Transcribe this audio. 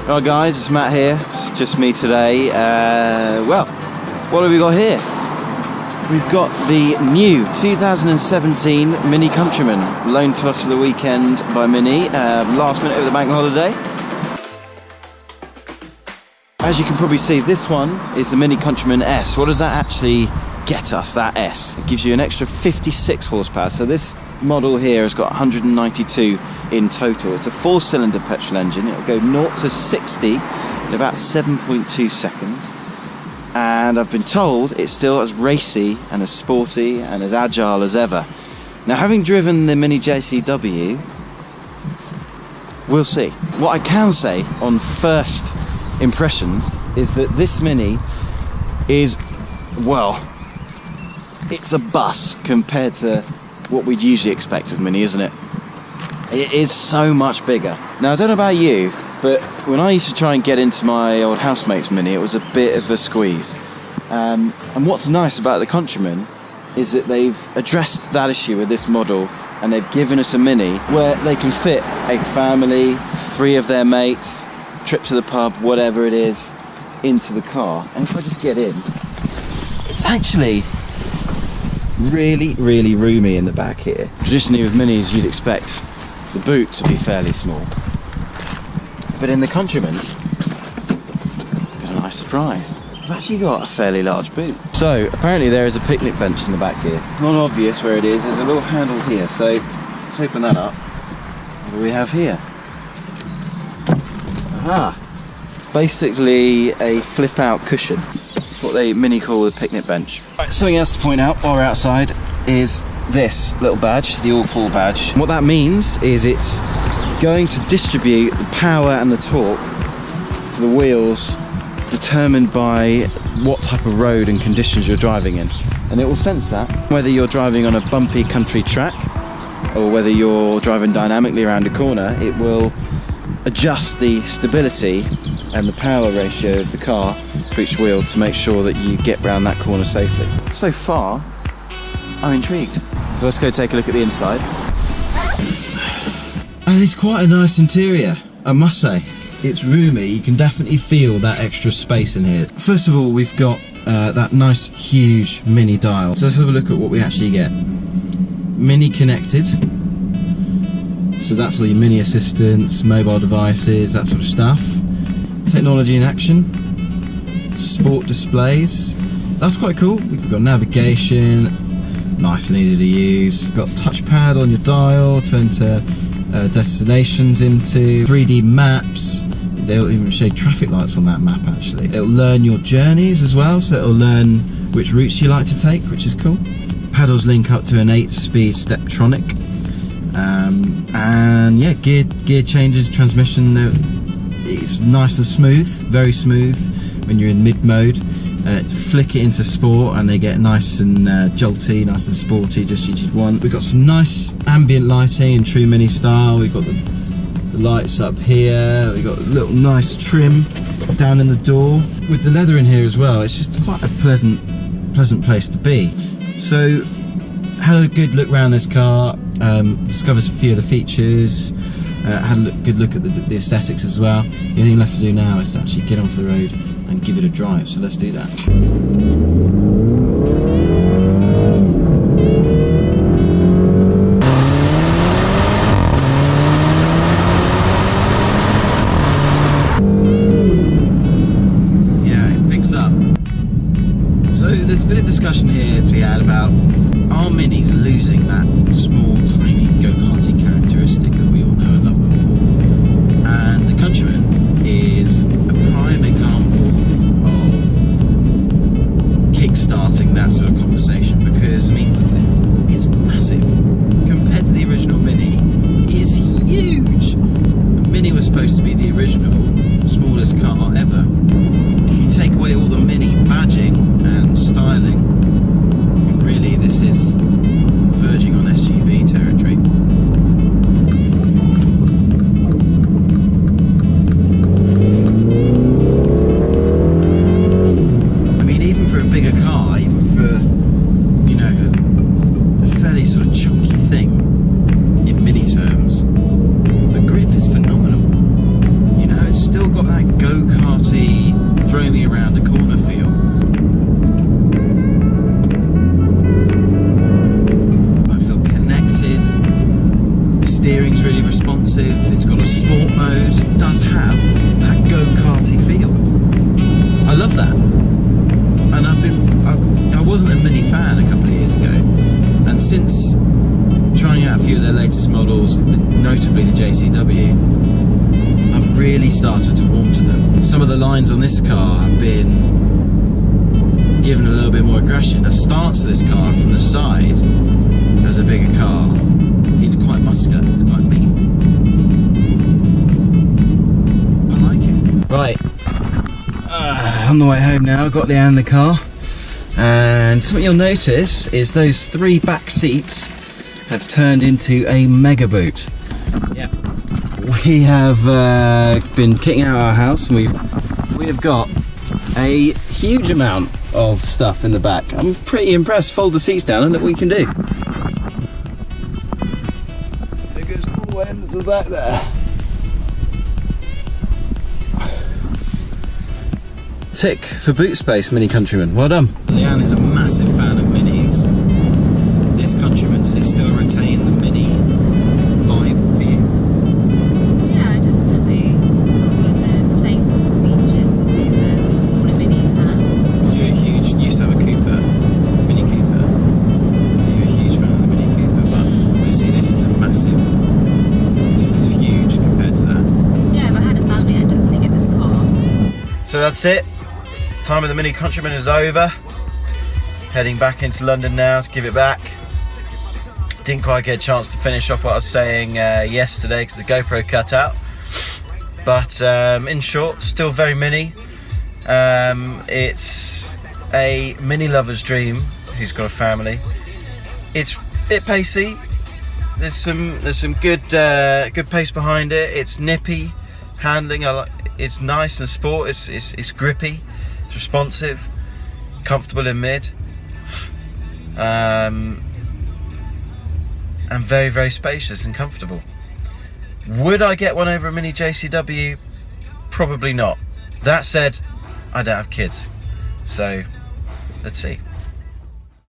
Alright guys, it's Matt here. It's just me today. Well, what have we got here? We've got the new 2017 Mini Countryman, loaned to us for the weekend by Mini, last minute over the bank holiday. As you can probably see, this one is the Mini Countryman S. What does that actually get us, that S? It gives you an extra 56 horsepower. So this model here has got 192 in total. It's a 4-cylinder petrol engine. It'll go 0 to 60 in about 7.2 seconds. And I've been told it's still as racy and as sporty and as agile as ever. Now, having driven the Mini JCW, we'll see. What I can say on first impressions is that this Mini is, well, it's a bus compared to what we'd usually expect of Mini, isn't it? It is so much bigger. Now, I don't know about you, but when I used to try and get into my old housemate's Mini, it was a bit of a squeeze. And what's nice about the Countryman is that they've addressed that issue with this model, and they've given us a Mini where they can fit a family, 3 of their mates, trip to the pub, whatever it is, into the car. And if I just get in, it's actually really, really roomy in the back here. Traditionally with Minis, you'd expect the boot to be fairly small. But in the Countryman, got a nice surprise. I've actually got a fairly large boot. So apparently there is a picnic bench in the back here. Not obvious where it is. There's a little handle here. So let's open that up. What do we have here? Aha! Basically a flip-out cushion. That's what they Mini call the picnic bench. Right, something else to point out while we're outside is this little badge, the all-full badge. What that means is it's going to distribute the power and the torque to the wheels determined by what type of road and conditions you're driving in. And it will sense that. Whether you're driving on a bumpy country track or whether you're driving dynamically around a corner, it will adjust the stability and the power ratio of the car for each wheel to make sure that you get around that corner safely. So far, I'm intrigued. So let's go take a look at the inside. And it's quite a nice interior, I must say. It's roomy, you can definitely feel that extra space in here. First of all, we've got that nice huge Mini dial. So let's have a look at what we actually get. Mini connected. So that's all your Mini assistants, mobile devices, that sort of stuff. Technology in action. Sport displays. That's quite cool. We've got navigation, nice and easy to use. Got touchpad on your dial to enter destinations into, 3D maps. They'll even show traffic lights on that map actually. It'll learn your journeys as well, so it'll learn which routes you like to take, which is cool. Pedals link up to an 8-speed Steptronic. And yeah, gear changes, transmission, it's nice and smooth, very smooth when you're in mid mode. Flick it into sport and they get nice and jolty, nice and sporty, just as you'd want. We've got some nice ambient lighting in true Mini style. We've got the lights up here. We've got a little nice trim down in the door. With the leather in here as well, it's just quite a pleasant place to be. So, had a good look around this car, discovered a few of the features, had a good look at the aesthetics as well. The only thing left to do now is to actually get onto the road and give it a drive, so let's do that. Yeah, it picks up. So there's a bit of discussion here to be had about, are Minis losing that small, tiny go-karty characteristic that we all know and love them for? And the Countryman is a prime example of kick-starting that sort of conversation, because I mean, it's massive compared to the original Mini. It is huge. The Mini was supposed to be the original smallest car ever. If you take away all the Mini badging and styling, really this is verging on SUV territory. Got that sport mode, does have that go-karty feel. I love that. And I wasn't a Mini fan a couple of years ago, and since trying out a few of their latest models, notably the JCW, I've really started to warm to them. Some of the lines on this car have been given a little bit more aggression. The stance of this car from the side as a bigger car, it's quite muscular, it's quite mean. I like it. Right, on the way home now, got Leanne in the car, and something you'll notice is those 3 back seats have turned into a mega boot. Yeah, we have been kitting out our house, and we have got a huge amount of stuff in the back. I'm pretty impressed. Fold the seats down and look what we can do. There goes all the way into the back there. Tick for boot space, Mini Countryman. Well done. Leanne is a massive fan of Minis. This Countryman, does it still retain the Mini vibe for you? Yeah, definitely. It's got all of the playful features that the smaller Minis have. You're a huge, you used to have a Cooper, Mini Cooper. You're a huge fan of the Mini Cooper, but obviously this is a massive, this is huge compared to that. Yeah, if I had a family, I'd definitely get this car. So that's it. Time of the Mini Countryman is over. Heading back into London now to give it back. Didn't quite get a chance to finish off what I was saying yesterday because the GoPro cut out. But in short, still very mini. It's a Mini lover's dream who's got a family. It's a bit pacey. There's some good pace behind it. It's nippy handling. It's nice and sport. It's grippy. It's responsive. Comfortable in mid. And very, very spacious and comfortable. Would I get one over a Mini JCW? Probably not. That said, I don't have kids, so let's see.